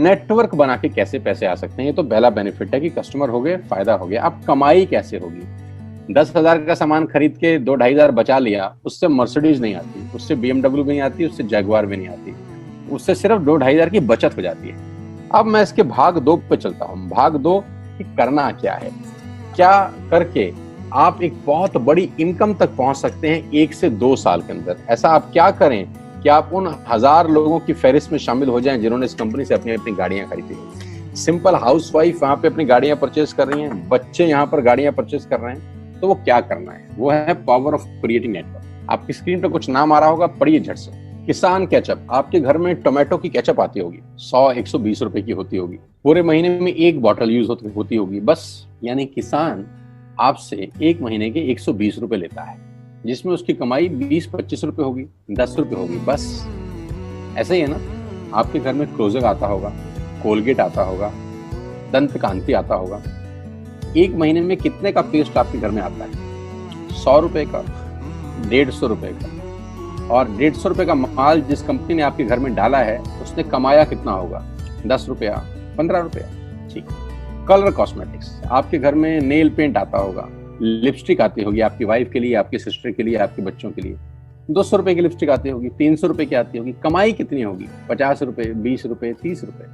Network बना के कैसे पैसे आ सकते हैं, ये तो पहला बेनिफिट है कि कस्टमर हो गए, फायदा हो गया। अब कमाई कैसे होगी? 10,000 का सामान खरीद के 2-2.5 हजार बचा लिया, उससे मर्सिडीज नहीं आती, उससे BMW भी नहीं आती, उससे जैगवार भी नहीं आती, उससे सिर्फ 2-2.5 हजार की बचत हो जाती है। अब मैं इसके भाग 2 पे चलता हूँ। भाग 2 कि करना क्या है, क्या करके आप एक बहुत बड़ी इनकम तक पहुंच सकते हैं 1 से 2 साल के अंदर। ऐसा आप क्या करें कि आप उन 1000 लोगों की फहरिस्त में शामिल हो जाएं जिन्होंने इस कंपनी से अपनी अपनी गाड़ियां खरीदी हैं। सिंपल हाउसवाइफ वहां पे अपनी गाड़ियां परचेज कर रही हैं, बच्चे यहाँ पर गाड़ियां परचेज कर रहे हैं, तो वो क्या करना है? वो है पावर ऑफ क्रिएटिंग नेटवर्क। आपकी स्क्रीन पर कुछ नाम आ रहा होगा, पढ़िए झट से। किसान केचप, आपके घर में टोमेटो की केचप आती होगी, 100-120 रुपए की होती होगी, पूरे महीने में 1 बॉटल यूज होती होगी बस। यानी किसान आपसे 1 महीने के 120 रुपए लेता है, जिसमें उसकी कमाई 20-25 रुपए होगी, 10 रुपए होगी बस। ऐसा ही है ना? आपके घर में क्लोजर आता होगा, कोलगेट आता होगा, दंत कांति आता होगा। 1 महीने में कितने का पेस्ट आपके घर में आता है? 100 रुपए का, 150 रुपए का। और 150 रुपए का माल जिस कंपनी ने आपके घर में डाला है, उसने कमाया कितना होगा? 10 रुपया, 15 रुपया। ठीक। कलर कॉस्मेटिक्स, आपके घर में नेल पेंट आता होगा, लिपस्टिक आती होगी आपकी वाइफ के लिए, आपकी सिस्टर के लिए, आपके बच्चों के लिए। 200 रुपए की लिपस्टिक आती होगी, 300 रुपए की आती होगी। कमाई कितनी होगी? 50 रुपए, 20 रुपए, 30 रुपए।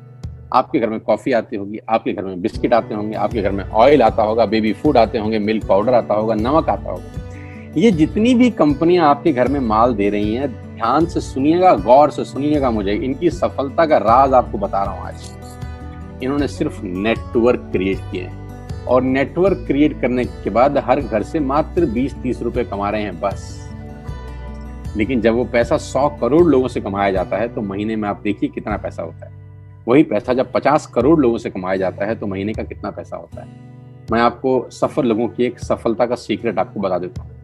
आपके घर में कॉफी आती होगी, आपके घर में बिस्किट आते होंगे, आपके घर में ऑयल आता होगा, बेबी फूड आते होंगे, मिल्क पाउडर आता होगा, नमक आता होगा। ये जितनी भी कंपनियां आपके घर में माल दे रही हैं, ध्यान से सुनिएगा, गौर से सुनिएगा, मुझे इनकी सफलता का राज आपको बता रहा हूं आज। इन्होंने सिर्फ नेटवर्क क्रिएट किए हैं, और नेटवर्क क्रिएट करने के बाद हर घर से मात्र 20-30 रुपए कमा रहे हैं बस। लेकिन जब वो पैसा 100 करोड़ लोगों से कमाया जाता है तो महीने में आप देखिए कितना पैसा होता है। वही पैसा जब 50 करोड़ लोगों से कमाया जाता है तो महीने का कितना पैसा होता है। मैं आपको सफल लोगों की एक सफलता का सीक्रेट आपको बता देता हूँ।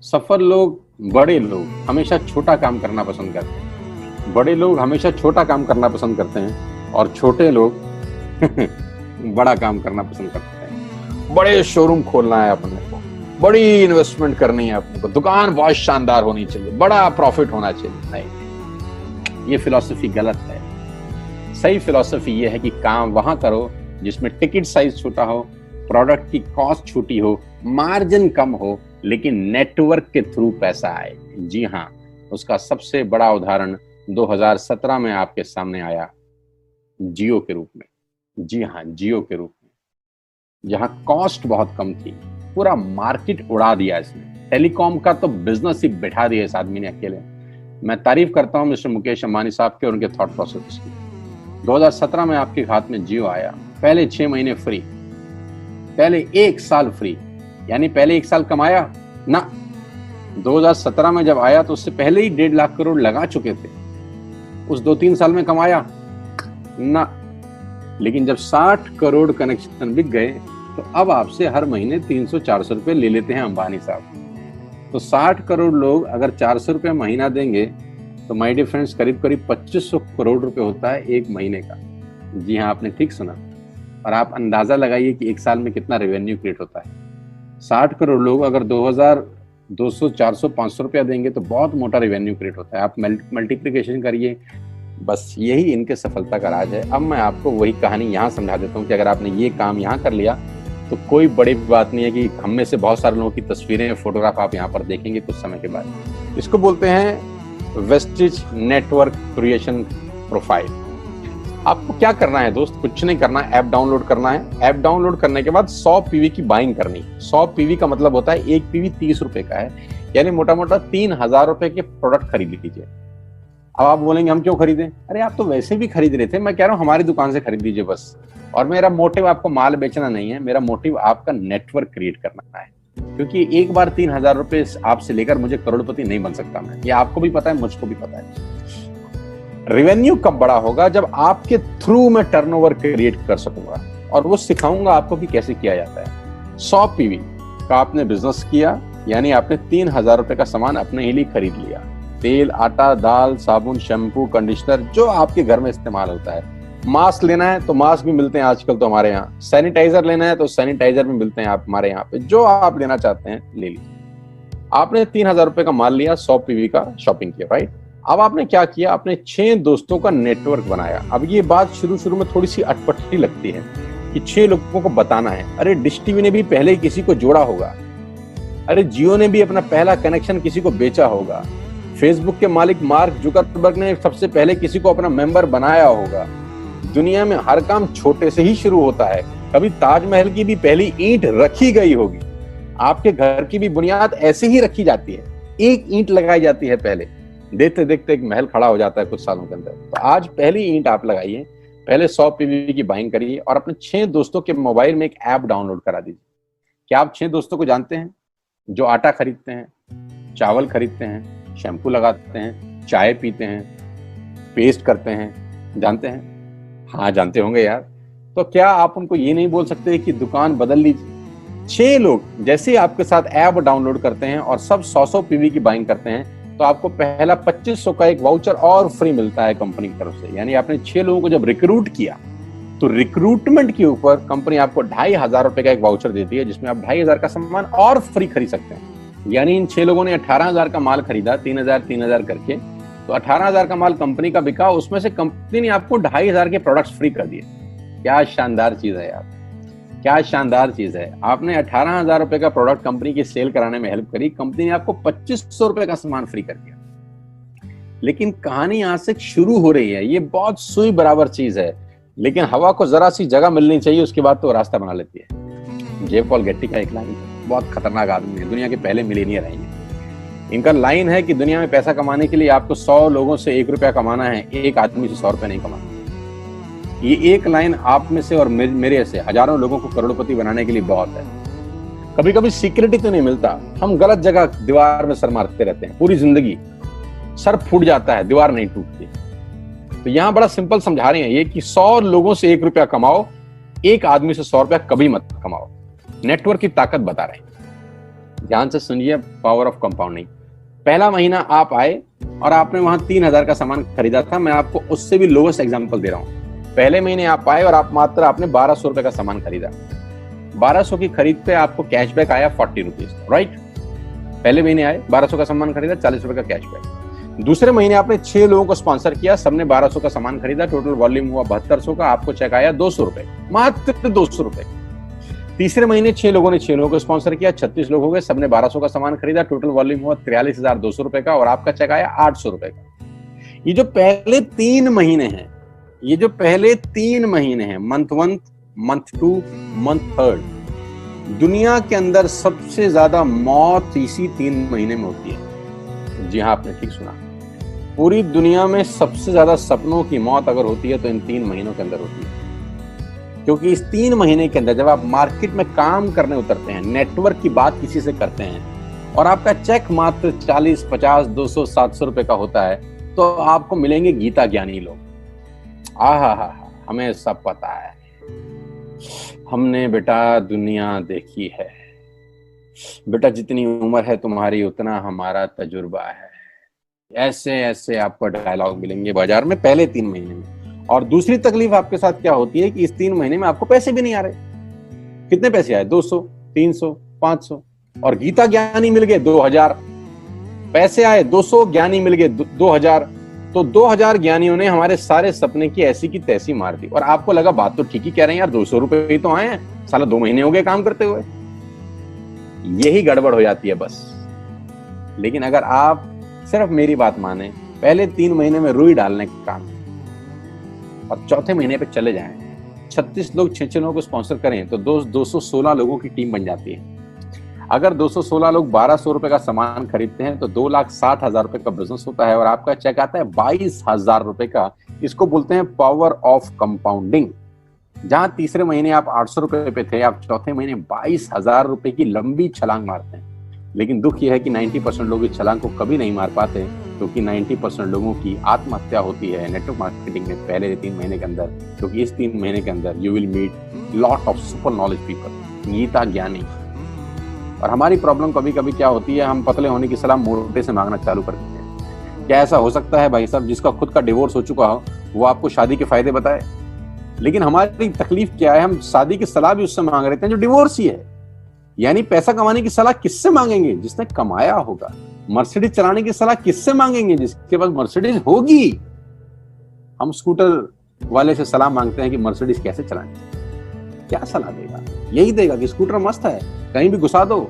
सफल लोग, बड़े लोग हमेशा छोटा काम करना पसंद करते हैं। बड़े लोग हमेशा छोटा काम करना पसंद करते हैं, और छोटे लोग बड़ा काम करना पसंद करते हैं। बड़े शोरूम खोलना है अपने को, बड़ी इन्वेस्टमेंट करनी है अपने को, दुकान बहुत शानदार होनी चाहिए, बड़ा प्रॉफिट होना चाहिए। नहीं, ये फिलॉसफी गलत है। सही फिलॉसफी ये है कि काम वहां करो जिसमें टिकट साइज छोटा हो, प्रोडक्ट की कॉस्ट छोटी हो, मार्जिन कम हो, लेकिन नेटवर्क के थ्रू पैसा आए। जी हाँ, उसका सबसे बड़ा उदाहरण 2017 में आपके सामने आया, जियो के रूप में। जी हाँ, जियो के रूप में, जहां कॉस्ट बहुत कम थी, पूरा मार्केट उड़ा दिया इसने। टेलीकॉम का तो बिजनेस ही बैठा दिया इस आदमी ने अकेले। मैं तारीफ करता हूं मिस्टर मुकेश अंबानी साहब के और उनके थॉट प्रोसेस की। 2017 में आपके हाथ में जियो आया, पहले 6 महीने फ्री, पहले 1 साल फ्री। यानी पहले 1 साल कमाया ना। 2017 में जब आया तो उससे पहले ही 1.5 लाख करोड़ लगा चुके थे। उस 2-3 साल में कमाया ना। लेकिन जब 60 करोड़ कनेक्शन बिक गए तो अब आपसे हर महीने 300-400 रुपए ले लेते हैं अंबानी साहब। तो 60 करोड़ लोग अगर 400 रुपए महीना देंगे तो माय डियर फ्रेंड्स, करीब करीब 2500 करोड़ रुपए होता है 1 महीने का। जी हाँ, आपने ठीक सुना। और आप अंदाजा लगाइए कि 1 साल में कितना रेवेन्यू क्रिएट होता है। 60 करोड़ लोग अगर 2000, 200, 400, 500 रुपया देंगे तो बहुत मोटा रेवेन्यू क्रिएट होता है। आप मल्टीप्लिकेशन करिए, बस यही इनके सफलता का राज है। अब मैं आपको वही कहानी यहाँ समझा देता हूँ कि अगर आपने ये काम यहाँ कर लिया तो कोई बड़ी बात नहीं है कि हम में से बहुत सारे लोगों की तस्वीरें, फोटोग्राफ आप यहाँ पर देखेंगे कुछ समय के बाद। इसको बोलते हैं वेस्टिज नेटवर्क क्रिएशन प्रोफाइल। आपको क्या करना है दोस्त? कुछ नहीं करना है, ऐप डाउनलोड करना है। ऐप डाउनलोड करने के बाद 100 पीवी की बाइंग करनी है। 100 पीवी का मतलब होता है 1 पीवी 30 रुपए का है, यानी मोटा मोटा 3000 रुपए के प्रोडक्ट खरीद लीजिए। अब आप बोलेंगे हम क्यों खरीदें? अरे आप तो वैसे भी खरीद रहे थे, मैं कह रहा हूँ हमारी दुकान से खरीद लीजिए बस। और मेरा मोटिव आपको माल बेचना नहीं है, मेरा मोटिव आपका नेटवर्क क्रिएट करना है। क्योंकि एक बार 3000 रुपए आपसे लेकर मुझे करोड़पति नहीं बन सकता मैं, ये आपको भी पता है, मुझको भी पता है। रेवेन्यू कब बड़ा होगा? जब आपके थ्रू मैं टर्नओवर क्रिएट कर सकूंगा, और वो सिखाऊंगा आपको कि कैसे किया जाता है। 100 पीवी का आपने बिजनेस किया, यानी आपने 3000 रुपए का सामान अपने ही लिए खरीद लिया। तेल, आटा, दाल, साबुन, शैम्पू, कंडीशनर, जो आपके घर में इस्तेमाल होता है। मास्क लेना है तो मास्क भी मिलते हैं आजकल तो हमारे यहाँ। सैनिटाइजर लेना है तो सैनिटाइजर भी मिलते हैं आप हमारे यहाँ पे। जो आप लेना चाहते हैं ले लीजिए। आपने 3000 रुपए का माल लिया, 100 पीवी का शॉपिंग किया, राइट? अब आपने क्या किया, आपने 6 दोस्तों का नेटवर्क बनाया। अब ये बात शुरू शुरू में थोड़ी सी अटपटी लगती है कि 6 लोगों को बताना है। अरे डिश टीवी ने भी पहले किसी को जोड़ा होगा, अरे जियो ने भी अपना पहला कनेक्शन किसी को बेचा होगा, फेसबुक के मालिक मार्क जुकरबर्ग ने सबसे पहले किसी को अपना मेंबर बनाया होगा। दुनिया में हर काम छोटे से ही शुरू होता है। कभी ताजमहल की भी पहली ईंट रखी गई होगी, आपके घर की भी बुनियाद ऐसे ही रखी जाती है, एक ईंट लगाई जाती है पहले, देखते देखते एक महल खड़ा हो जाता है कुछ सालों के अंदर। तो आज पहली ईंट आप लगाइए, पहले 100 पीवी की बाइंग करिए और अपने 6 दोस्तों के मोबाइल में एक ऐप डाउनलोड करा दीजिए। क्या आप 6 दोस्तों को जानते हैं जो आटा खरीदते हैं, चावल खरीदते हैं, शैम्पू लगाते हैं, चाय पीते हैं, पेस्ट करते हैं? जानते हैं? हाँ जानते होंगे यार। तो क्या आप उनको ये नहीं बोल सकते कि दुकान बदल लीजिए? 6 लोग जैसे आपके साथ ऐप डाउनलोड करते हैं और सब 100 पीवी की बाइंग करते हैं तो आपको पहला 2500 का एक वाउचर और फ्री मिलता है कंपनी की तरफ से। यानी आपने 6 लोगों को जब रिक्रूट किया तो रिक्रूटमेंट के ऊपर कंपनी आपको 2500 रुपए का एक वाउचर देती है जिसमें आप 2500 का सामान और फ्री खरीद सकते हैं। यानी इन 6 लोगों ने 18,000 का माल खरीदा, 3,000 करके, तो 18,000 का माल कंपनी का बिका, उसमें से कंपनी ने आपको 2500 के प्रोडक्ट्स फ्री कर दिए। क्या शानदार चीज है यार, क्या शानदार चीज है। आपने 18,000 रुपए का प्रोडक्ट कंपनी की सेल कराने में हेल्प करी, कंपनी ने आपको 2500 रुपए का सामान फ्री कर दिया। लेकिन कहानी यहां से शुरू हो रही है। ये बहुत सुई बराबर चीज है, लेकिन हवा को जरा सी जगह मिलनी चाहिए, उसके बाद तो रास्ता बना लेती है। जे पॉल गेट्टी का एक लाइन है, बहुत खतरनाक आदमी है, दुनिया के पहले मिलीनियर है। इनका लाइन है कि दुनिया में पैसा कमाने के लिए आपको 100 लोगों से 1 रुपया कमाना है, एक आदमी से 100 रुपया नहीं कमाना। ये एक लाइन आप में से और मेरे से हजारों लोगों को करोड़पति बनाने के लिए बहुत है। कभी कभी सिक्योरिटी तो नहीं मिलता, हम गलत जगह दीवार में सर मारते रहते हैं, पूरी जिंदगी सर फूट जाता है, दीवार नहीं टूटती। तो यहां बड़ा सिंपल समझा रहे हैं ये कि 100 लोगों से 1 रुपया कमाओ, एक आदमी से 100 रुपया कभी मत कमाओ। नेटवर्क की ताकत बता रहे हैं, ध्यान से सुनिए, पावर ऑफ कंपाउंडिंग। पहला महीना आप आए और आपने वहां 3,000 का सामान खरीदा था। मैं आपको उससे भी लोवेस्ट एग्जांपल दे रहा हूं। पहले महीने आप आए और आपने 1200 रुपए का सामान खरीदा। 1200 की खरीद पे आपको कैशबैक आया 40 रुपीज, राइट? पहले महीने आए, 1200 का सामान खरीदा, 40 रुपए का कैशबैक। दूसरे महीने आपने 6 लोगों को स्पॉन्सर किया, सबने 1200 का सामान खरीदा, टोटल वॉल्यूम हुआ 7200 का, आपको चेक आया 200 रुपए, मात्र 200 रुपए। तीसरे महीने 6 लोगों ने 6 लोगों को स्पॉन्सर किया, 36 लोग हो गए, सबने 1200 का सामान खरीदा, टोटल वॉल्यूम हुआ 43,200 रुपए का और आपका चेक आया 800 रुपए का। ये जो पहले 3 महीने हैं, मंथ 1, मंथ 2, मंथ 3, दुनिया के अंदर सबसे ज्यादा मौत इसी 3 महीने में होती है। जी हाँ, आपने ठीक सुना, पूरी दुनिया में सबसे ज्यादा सपनों की मौत अगर होती है तो इन 3 महीनों के अंदर होती है। क्योंकि इस 3 महीने के अंदर जब आप मार्केट में काम करने उतरते हैं, नेटवर्क की बात किसी से करते हैं और आपका चेक मात्र 40, 50, 200, 700 रुपए का होता है, तो आपको मिलेंगे गीता ज्ञानी लोग। हमें सब पता है, हमने बेटा दुनिया देखी है, बेटा जितनी उम्र है तुम्हारी उतना हमारा तजुर्बा है। ऐसे ऐसे आपको डायलॉग मिलेंगे बाजार में पहले 3 महीने में। और दूसरी तकलीफ आपके साथ क्या होती है कि इस 3 महीने में आपको पैसे भी नहीं आ रहे। कितने पैसे आए? 200, 300, 500, और गीता ज्ञानी मिल गए 2000। पैसे आए 200, ज्ञानी मिल गए 2000। तो 2000 ज्ञानियों ने हमारे सारे सपने की ऐसी की तैसी मार दी। और आपको लगा बात तो ठीक ही कह रहे हैं यार, 200 रुपए ही तो आए हैं, साला 2 महीने हो गए काम करते हुए। यही गड़बड़ हो जाती है बस। लेकिन अगर आप सिर्फ मेरी बात माने, पहले 3 महीने में रुई डालने का काम और चौथे महीने पे चले जाएं, 36 लोग 6 लोगों को स्पॉन्सर करें तो 216 लोगों की टीम बन जाती है। अगर 216 लोग 1200 रुपए का सामान खरीदते हैं तो 2,60,000 रुपए का बिजनेस होता है और आपका चेक आता है 22,000 रुपए का। इसको बोलते हैं पावर ऑफ कंपाउंडिंग। जहां तीसरे महीने आप 800 रुपए पे थे, आप चौथे महीने 22,000 रुपए की लंबी छलांग मारते हैं। लेकिन दुख यह है कि 90% लोग इस छलांग को कभी नहीं मार पाते, क्योंकि 90% लोगों की आत्महत्या होती है नेटवर्क मार्केटिंग में पहले 3 महीने के अंदर। क्योंकि इस 3 महीने के अंदर you will meet lot of super knowledge people, Gita ज्ञानी। और हमारी प्रॉब्लम कभी कभी क्या होती है, हम पतले होने की सलाह मोटे से मांगना चालू कर देते हैं। क्या ऐसा हो सकता है भाई साहब, जिसका खुद का डिवोर्स हो चुका हो वो आपको शादी के फायदे बताए? लेकिन हमारी तकलीफ क्या है, हम शादी की सलाह भी उससे मांग रहे थे जो डिवोर्स ही है। यानी पैसा कमाने की सलाह किससे मांगेंगे? जिसने कमाया होगा। मर्सिडीज चलाने की सलाह किससे मांगेंगे? जिसके पास मर्सिडीज होगी। हम स्कूटर वाले से सलाह मांगते हैं कि मर्सिडीज कैसे चलानी, क्या सलाह देगा? यही देगा कि स्कूटर मस्त है, कहीं भी घुसा दो,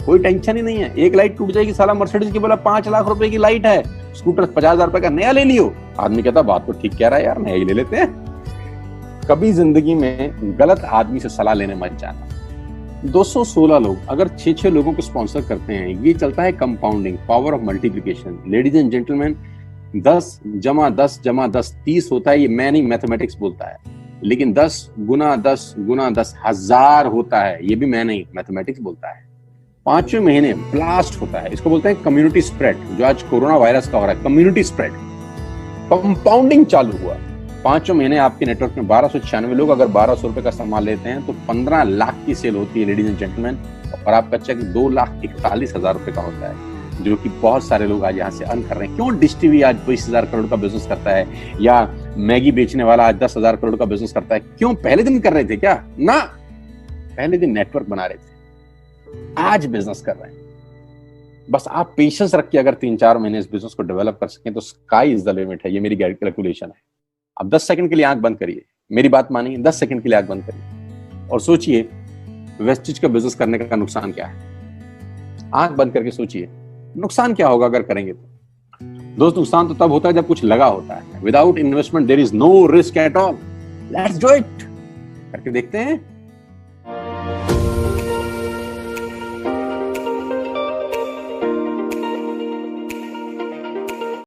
कोई टेंशन ही नहीं है। एक लाइट टूट जाएगी, साला मर्सिडीज की बोला 5 लाख रुपए की लाइट है, स्कूटर 50,000 रुपए का नया ले लियो। आदमी कहता बात तो ठीक कह रहा है यार, नया ही ले लेते हैं। कभी जिंदगी में गलत आदमी से सलाह लेने मत जाना। 216 लोग अगर 6-6 लोगों को स्पॉन्सर करते हैं, ये चलता है compounding, power of multiplication. Ladies and gentleman, 10 + 10 + 10 30 होता है, ये मैं नहीं, मैथमेटिक्स बोलता है। लेकिन 10 × 10 × 10 1000 होता है, ये भी मैं नहीं, मैथमेटिक्स बोलता है। 5वें महीने ब्लास्ट होता है, इसको बोलते हैं कम्युनिटी स्प्रेड, जो आज कोरोना वायरस का हो रहा है, कम्युनिटी स्प्रेड। कंपाउंडिंग चालू हुआ, 5वें महीने आपके नेटवर्क में 1296 लोग अगर 1200 रुपए का सामान लेते हैं तो 15 लाख की सेल होती है लेडीज एंड जेंटलमैन, और आपका चेक 2,41,000 रुपए का होता है, जो कि बहुत सारे लोग आज यहाँ से अर्न कर रहे हैं। क्यों डिश टीवी आज 20,000 करोड़ का बिजनेस करता है, या मैगी बेचने वाला आज 10,000 करोड़ का बिजनेस करता है? क्यों? पहले दिन कर रहे थे क्या? ना, पहले दिन नेटवर्क बना रहे थे, आज बिजनेस कर रहे हैं। बस आप पेशेंस रख के अगर 3-4 महीने इस बिजनेस को डेवलप कर सकें तो स्काई इज द लिमिट है। ये मेरी कैलकुलेशन है। अब 10 सेकंड के लिए आंख बंद करिए, मेरी बात मानिए, 10 सेकंड के लिए आंख बंद करिए और सोचिए वेस्टिज का बिजनेस करने का नुकसान क्या है। आंख बंद करके सोचिए नुकसान क्या होगा अगर करेंगे तो। दोस्त, नुकसान तो तब होता है जब कुछ लगा होता है। Without investment there is no risk at all. Let's do it. करके देखते हैं।